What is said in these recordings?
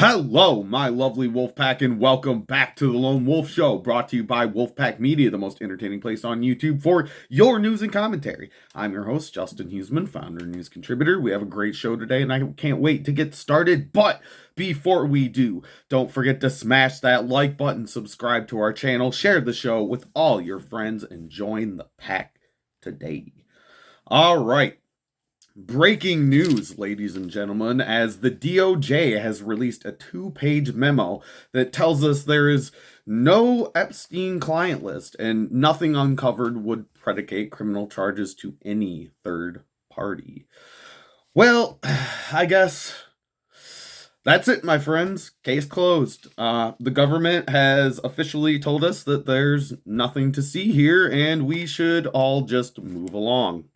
Hello, my lovely Wolfpack, and welcome back to the Lone Wolf Show, brought to you by Wolfpack Media, the most entertaining place on YouTube for your news and commentary. I'm your host, Justin Huseman, founder and news contributor. We have a great show today, and I can't wait to get started. But before we do, don't forget to smash that like button, subscribe to our channel, share the show with all your friends, and join the pack today. All right. Breaking news, ladies and gentlemen, as the DOJ has released a 2-page memo that tells us there is no Epstein client list and nothing uncovered would predicate criminal charges to any third party. Well, I guess that's it, my friends. Case closed. The government has officially told us that there's nothing to see here and we should all just move along.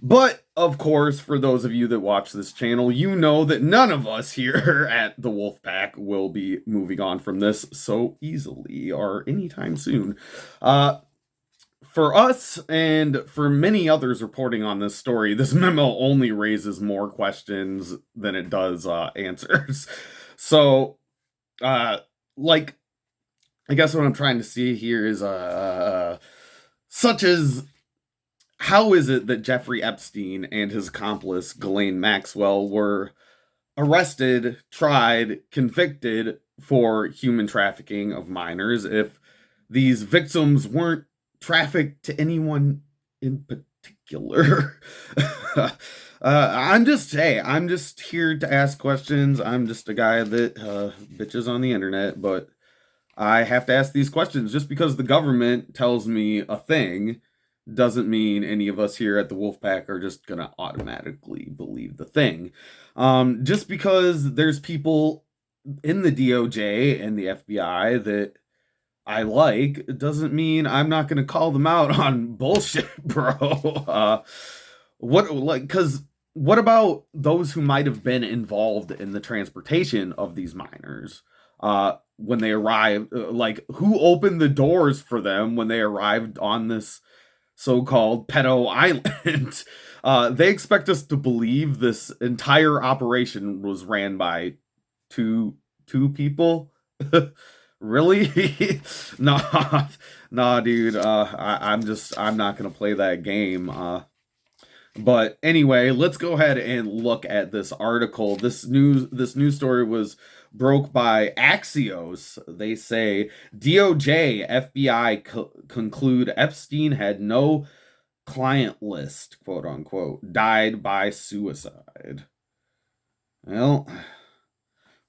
But, of course, for those of you that watch this channel, you know that none of us here at the Wolfpack will be moving on from this so easily or anytime soon. For us and for many others reporting on this story, this memo only raises more questions than it does answers. So, I guess what I'm trying to see here is such as, how is it that Jeffrey Epstein and his accomplice, Ghislaine Maxwell, were arrested, tried, convicted for human trafficking of minors if these victims weren't trafficked to anyone in particular? I'm just here to ask questions. I'm just a guy that bitches on the internet, but I have to ask these questions. Just because the government tells me a thing doesn't mean any of us here at the Wolfpack are just gonna automatically believe the thing. Just because there's people in the DOJ and the FBI that I like doesn't mean I'm not gonna call them out on bullshit, bro. What about those who might have been involved in the transportation of these minors? When they arrived, who opened the doors for them when they arrived on this so-called pedo island? They expect us to believe this entire operation was ran by two people. Really? Nah, dude. I'm not gonna play that game. But anyway, let's go ahead and look at this article. This news story was broke by Axios. They say DOJ, FBI conclude Epstein had no client list, quote unquote, died by suicide. Well,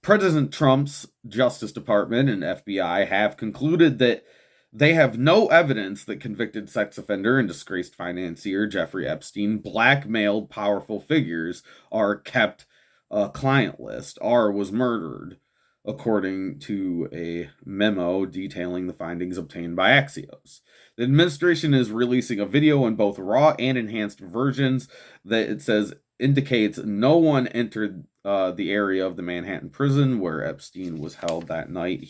President Trump's Justice Department and FBI have concluded that they have no evidence that convicted sex offender and disgraced financier Jeffrey Epstein blackmailed powerful figures or kept a client list or was murdered, according to a memo detailing the findings obtained by Axios. The administration is releasing a video in both raw and enhanced versions that it says indicates no one entered the area of the Manhattan prison where Epstein was held that night.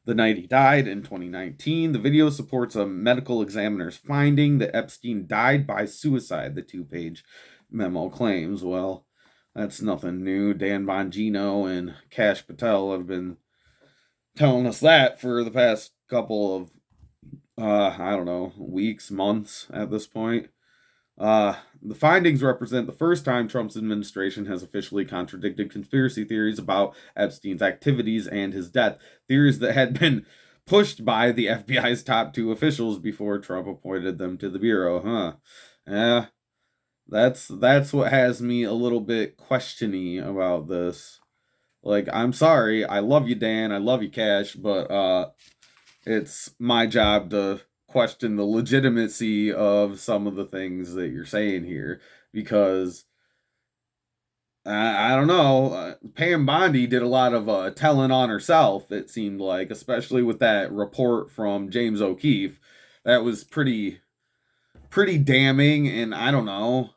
The night he died in 2019. The video supports a medical examiner's finding that Epstein died by suicide, the 2-page memo claims. Well, that's nothing new. Dan Bongino and Kash Patel have been telling us that for the past couple of, weeks, months at this point. The findings represent the first time Trump's administration has officially contradicted conspiracy theories about Epstein's activities and his death, theories that had been pushed by the FBI's top 2 officials before Trump appointed them to the bureau. Yeah, that's what has me a little bit questiony about this. I'm sorry, I love you, Dan, I love you, Cash, but it's my job to question the legitimacy of some of the things that you're saying here, because I don't know, Pam Bondi did a lot of telling on herself, it seemed like, especially with that report from James O'Keefe. That was pretty damning, and I don't know.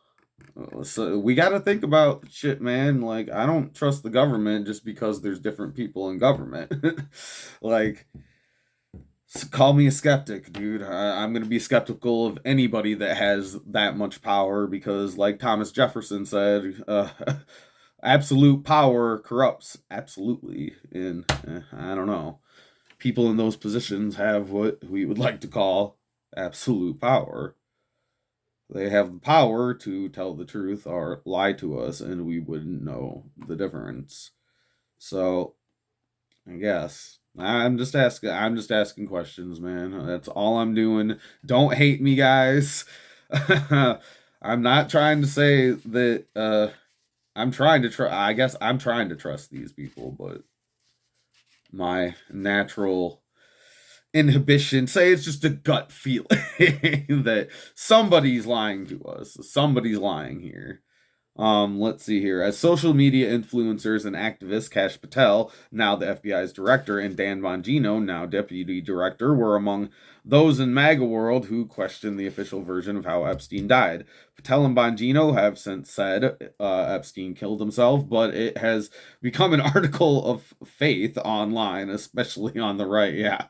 So we got to think about shit, man. I don't trust the government just because there's different people in government. Call me a skeptic, dude. I'm going to be skeptical of anybody that has that much power because, like Thomas Jefferson said, absolute power corrupts, absolutely. And I don't know. People in those positions have what we would like to call absolute power. They have the power to tell the truth or lie to us, and we wouldn't know the difference. So, I guess I'm just asking. I'm just asking questions, man. That's all I'm doing. Don't hate me, guys. I'm not trying to say that. I'm trying to try. I guess I'm trying to trust these people, but my natural inhibition, say it's just a gut feeling that somebody's lying to us. Somebody's lying here. Let's see here. As social media influencers and activists Kash Patel, now the FBI's director, and Dan Bongino, now deputy director, were among those in MAGA world who questioned the official version of how Epstein died. Patel and Bongino have since said Epstein killed himself, but it has become an article of faith online, especially on the right. Yeah.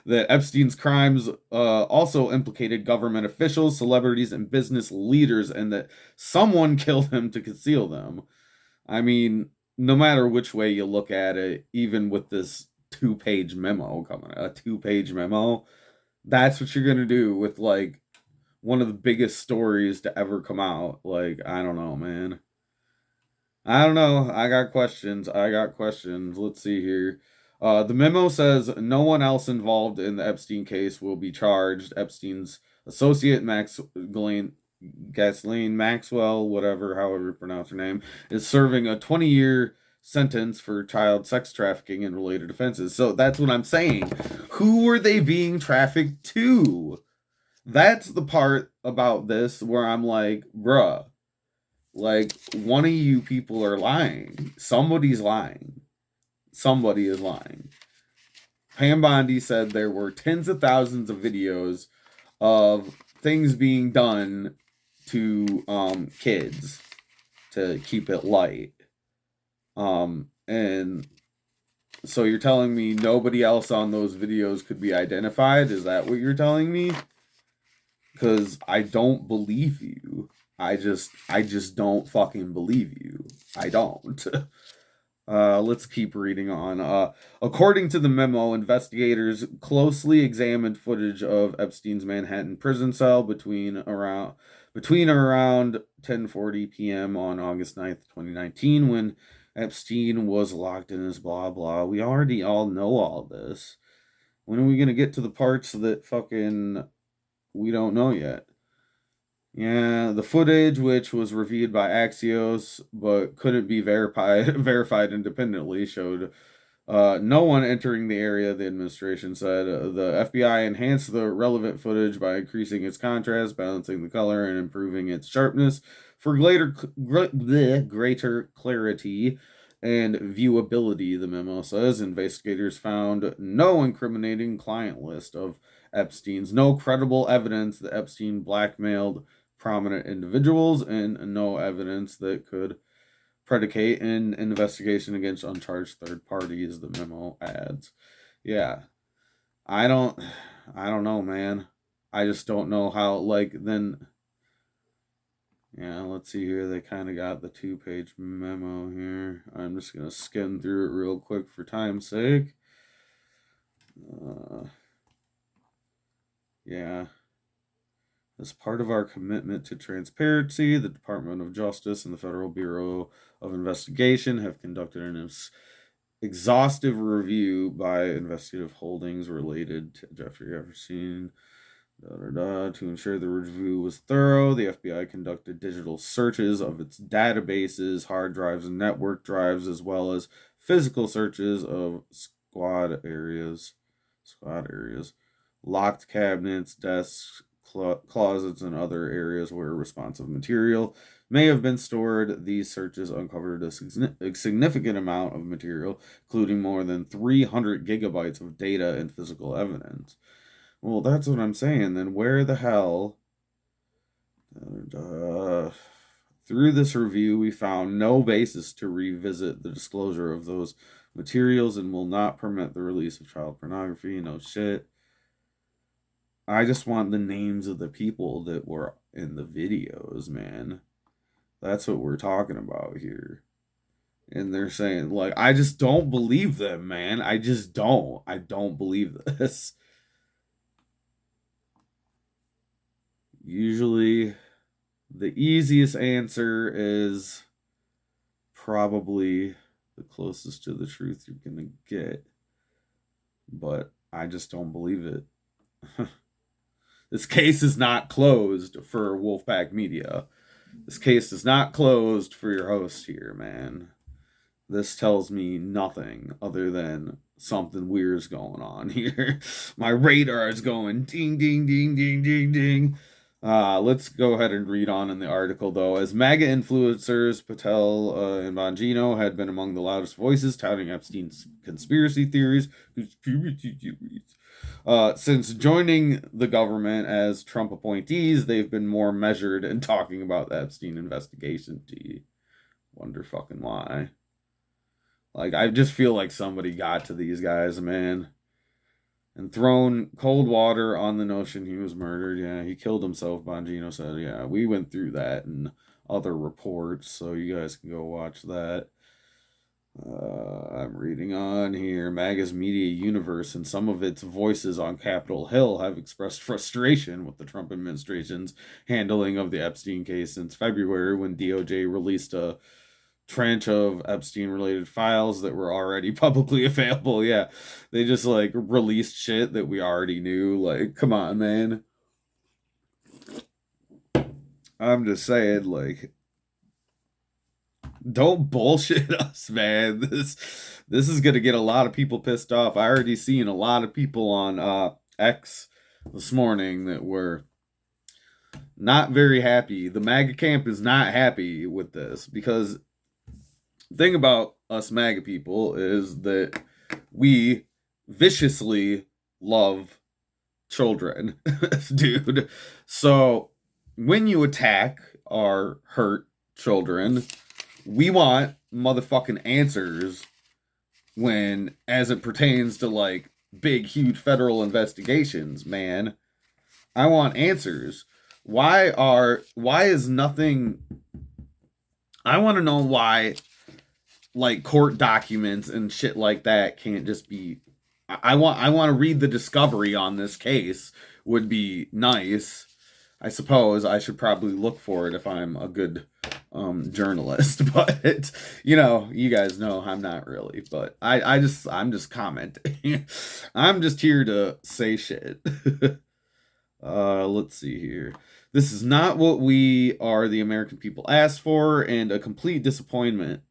That Epstein's crimes also implicated government officials, celebrities, and business leaders, and that someone killed him to conceal them. I mean, no matter which way you look at it, even with this two-page memo coming, a two-page memo, that's what you're gonna do with like one of the biggest stories to ever come out. Like, I don't know, man. I don't know. I got questions. I got questions. Let's see here. The memo says no one else involved in the Epstein case will be charged. Epstein's associate Ghislaine Maxwell, whatever, however you pronounce her name, is serving a 20-year sentence for child sex trafficking and related offenses. So that's what I'm saying. Who were they being trafficked to? That's the part about this where I'm like, bruh, like, one of you people are lying. Somebody's lying. Somebody is lying. Pam Bondi said there were tens of thousands of videos of things being done to kids to keep it light. And so you're telling me nobody else on those videos could be identified? Is that what you're telling me? Because I don't believe you. I just don't fucking believe you. I don't. Let's keep reading on. According to the memo, investigators closely examined footage of Epstein's Manhattan prison cell between around 10:40 p.m. on August 9th, 2019, when Epstein was locked in his blah blah. We already all know all this. When are we gonna get to the parts that fucking we don't know yet? Yeah, the footage, which was reviewed by Axios but couldn't be verified independently, showed no one entering the area, the administration said. The FBI enhanced the relevant footage by increasing its contrast, balancing the color, and improving its sharpness for greater clarity and viewability, the memo says. Investigators found no incriminating client list of Epstein's, no credible evidence that Epstein blackmailed prominent individuals, and no evidence that could predicate an investigation against uncharged third parties, the memo adds. Yeah. I don't know, man. I just don't know how, like, then yeah, let's see here. They kind of got the two-page memo here. I'm just going to skim through it real quick for time's sake. Yeah. As part of our commitment to transparency, the Department of Justice and the Federal Bureau of Investigation have conducted an exhaustive review by investigative holdings related to Jeffrey Epstein. To ensure the review was thorough, the FBI conducted digital searches of its databases, hard drives, and network drives, as well as physical searches of squad areas, locked cabinets, desks, closets, and other areas where responsive material may have been stored. These searches uncovered a significant amount of material, including more than 300 gigabytes of data and physical evidence. Well, that's what I'm saying. Then where the hell? Through this review, we found no basis to revisit the disclosure of those materials and will not permit the release of child pornography. No shit. I just want the names of the people that were in the videos, man. That's what we're talking about here. And they're saying, like, I just don't believe them, man. I just don't. I don't believe this. Usually, the easiest answer is probably the closest to the truth you're going to get. But I just don't believe it. This case is not closed for Wolfpack Media. This case is not closed for your host here, man. This tells me nothing other than something weird's going on here. My radar is going ding, ding, ding, ding, ding, ding. Let's go ahead and read on in the article, though. As MAGA influencers, Patel and Bongino had been among the loudest voices touting Epstein's conspiracy theories. Since joining the government as Trump appointees, they've been more measured in talking about the Epstein investigation. Gee, wonder fucking why. Like, I just feel like somebody got to these guys, man, and thrown cold water on the notion he was murdered. Yeah, he killed himself, Bongino said. Yeah, we went through that and other reports, so you guys can go watch that. I'm reading on here. MAGA's media universe and some of its voices on Capitol Hill have expressed frustration with the Trump administration's handling of the Epstein case since February, when DOJ released a tranche of Epstein related files that were already publicly available. Yeah, they just like released shit that we already knew. Like, come on, man. I'm just saying, like, don't bullshit us, man. This is gonna get a lot of people pissed off. I already seen a lot of people on X this morning that were not very happy. The MAGA camp is not happy with this because the thing about us MAGA people is that we viciously love children, dude. So when you attack our hurt children, we want motherfucking answers when, as it pertains to like big, huge federal investigations, man. I want answers. Why is nothing? I want to know why, like, court documents and shit like that can't just be. I want to read the discovery on this case. Would be nice. I suppose I should probably look for it if I'm a good journalist, but you guys know I'm not really. But I'm just commenting. I'm just here to say shit. Let's see here. This is not what we are, the American people, asked for, and a complete disappointment.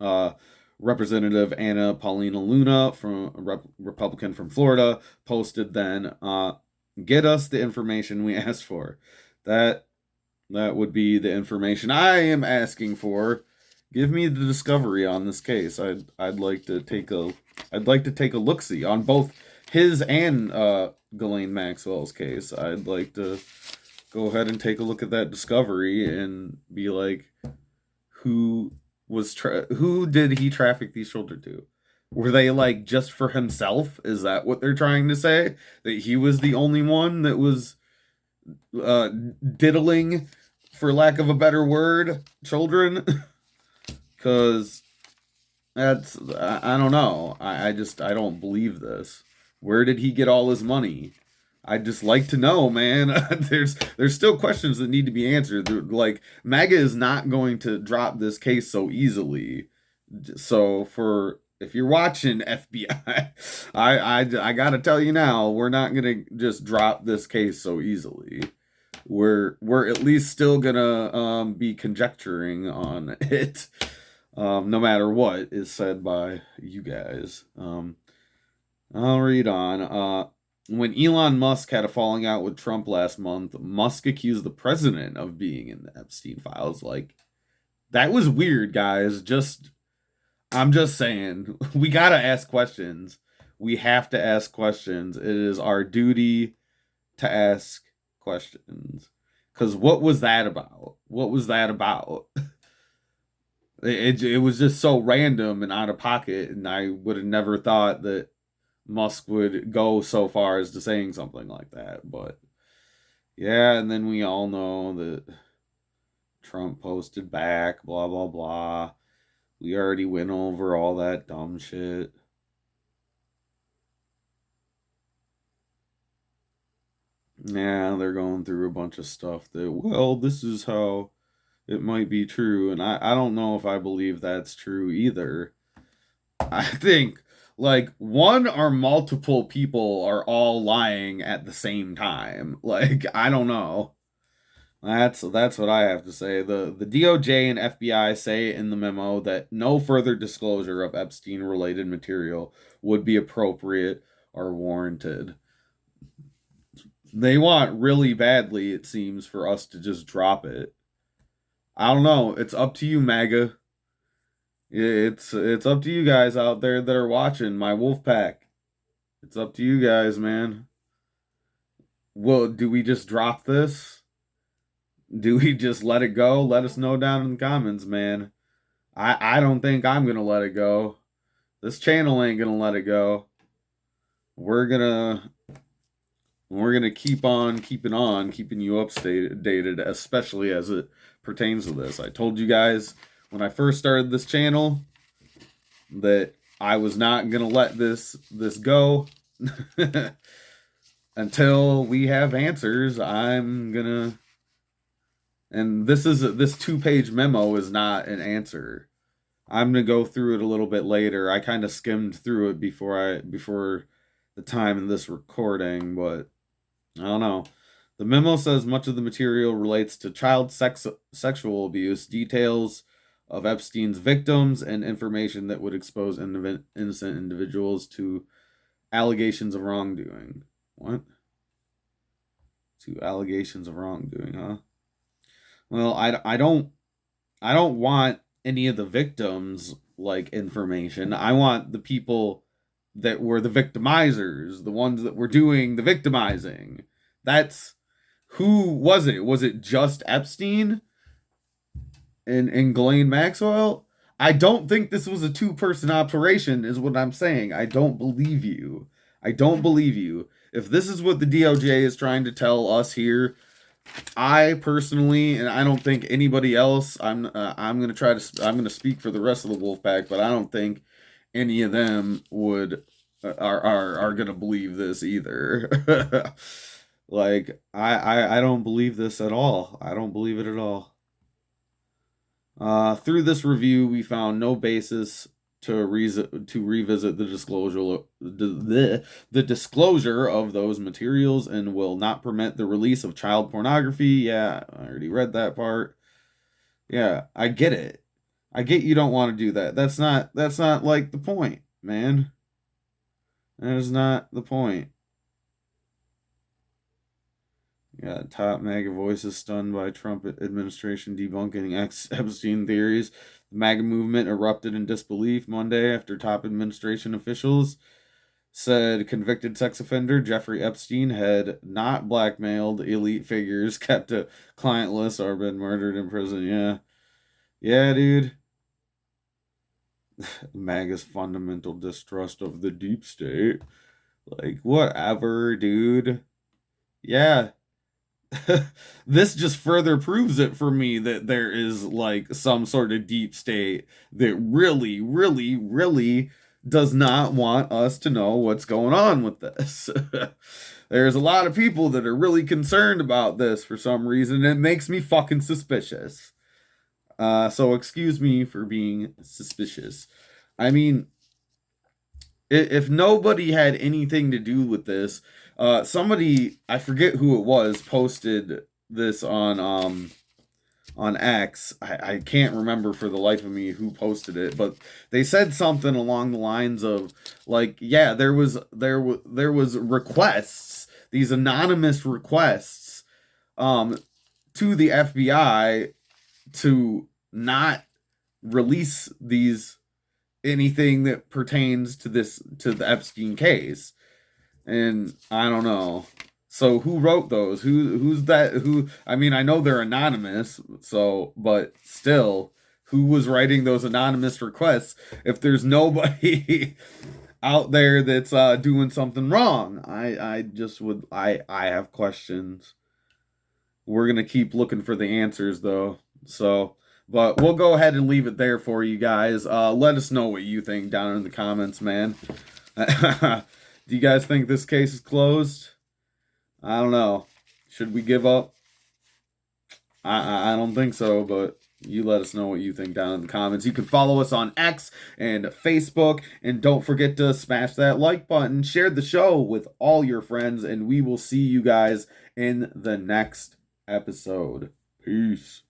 Representative Anna Paulina Luna, from Republican from Florida, posted then, get us the information we asked for. That would be the information I am asking for. Give me the discovery on this case. I'd like to take a look-see on both his and Ghislaine Maxwell's case. I'd like to go ahead and take a look at that discovery and be like, who did he traffic these children to? Were they like just for himself? Is that what they're trying to say? That he was the only one that was diddling, for lack of a better word, children? Because I don't know. I don't believe this. Where did he get all his money? I'd just like to know, man. There's still questions that need to be answered. Like, MAGA is not going to drop this case so easily. So if you're watching FBI, I gotta tell you now, we're not gonna just drop this case so easily. We're at least still gonna be conjecturing on it, no matter what is said by you guys. I'll read on. When Elon Musk had a falling out with Trump last month, Musk accused the president of being in the Epstein files. Like, that was weird, guys. I'm just saying, we gotta ask questions. We have to ask questions. It is our duty to ask questions. Because what was that about? What was that about? It was just so random and out of pocket, and I would have never thought that Musk would go so far as to saying something like that. But yeah, and then we all know that Trump posted back, blah blah blah. We already went over all that dumb shit. Yeah, they're going through a bunch of stuff that, well, this is how it might be true. And I don't know if I believe that's true either. I think, like, one or multiple people are all lying at the same time. Like, I don't know. That's what I have to say. The DOJ and FBI say in the memo that no further disclosure of Epstein related material would be appropriate or warranted. They want really badly, it seems, for us to just drop it. I don't know. It's up to you, MAGA. It's up to you guys out there that are watching my wolf pack. It's up to you guys, man. Well, do we just drop this? Do we just let it go? Let us know down in the comments, man. I don't think I'm gonna let it go. This channel ain't gonna let it go. We're gonna keep on keeping on, keeping you updated, especially as it pertains to this. I told you guys when I first started this channel that I was not gonna let this go until we have answers. I'm gonna, and this 2-page memo is not an answer. I'm gonna go through it a little bit later. I kind of skimmed through it before the time of this recording, but I don't know. The memo says much of the material relates to child sexual abuse, details of Epstein's victims, and information that would expose innocent individuals to allegations of wrongdoing. What? To allegations of wrongdoing, huh? Well, I don't want any of the victims like information. I want the people that were the victimizers, the ones that were doing the victimizing. That's who was it? Was it just Epstein and Ghislaine Maxwell? I don't think this was a 2-person operation, is what I'm saying. I don't believe you. I don't believe you. If this is what the DOJ is trying to tell us here, I personally, and I don't think anybody else, I'm gonna speak for the rest of the Wolfpack, but I don't think any of them would are gonna believe this either. Like I don't believe this at all. I don't believe it at all. Through this review, we found no basis to revisit the disclosure of those materials and will not permit the release of child pornography. Yeah, I already read that part. Yeah, I get it. I get you don't want to do that. That's not like the point, man. That is not the point. Yeah, top MAGA voices stunned by Trump administration debunking Epstein theories. The MAGA movement erupted in disbelief Monday after top administration officials said convicted sex offender Jeffrey Epstein had not blackmailed elite figures, kept a client list, or been murdered in prison. Yeah. Yeah, dude. MAGA's fundamental distrust of the deep state. Like, whatever, dude. Yeah. This just further proves it for me that there is like some sort of deep state that really, really, really does not want us to know what's going on with this. There's a lot of people that are really concerned about this for some reason. It makes me fucking suspicious. So excuse me for being suspicious. I mean, if nobody had anything to do with this, somebody, I forget who it was, posted this on X. I can't remember for the life of me who posted it, but they said something along the lines of like, yeah, there was requests, these anonymous requests to the FBI to not release anything that pertains to the Epstein case. And I don't know. So who wrote those? Who's that? Who? I mean, I know they're anonymous. So, but still, who was writing those anonymous requests? If there's nobody out there that's doing something wrong, I have questions. We're gonna keep looking for the answers though. So, But we'll go ahead and leave it there for you guys. Let us know what you think down in the comments, man. Do you guys think this case is closed? I don't know. Should we give up? I don't think so, but you let us know what you think down in the comments. You can follow us on X and Facebook, and don't forget to smash that like button. Share the show with all your friends, and we will see you guys in the next episode. Peace.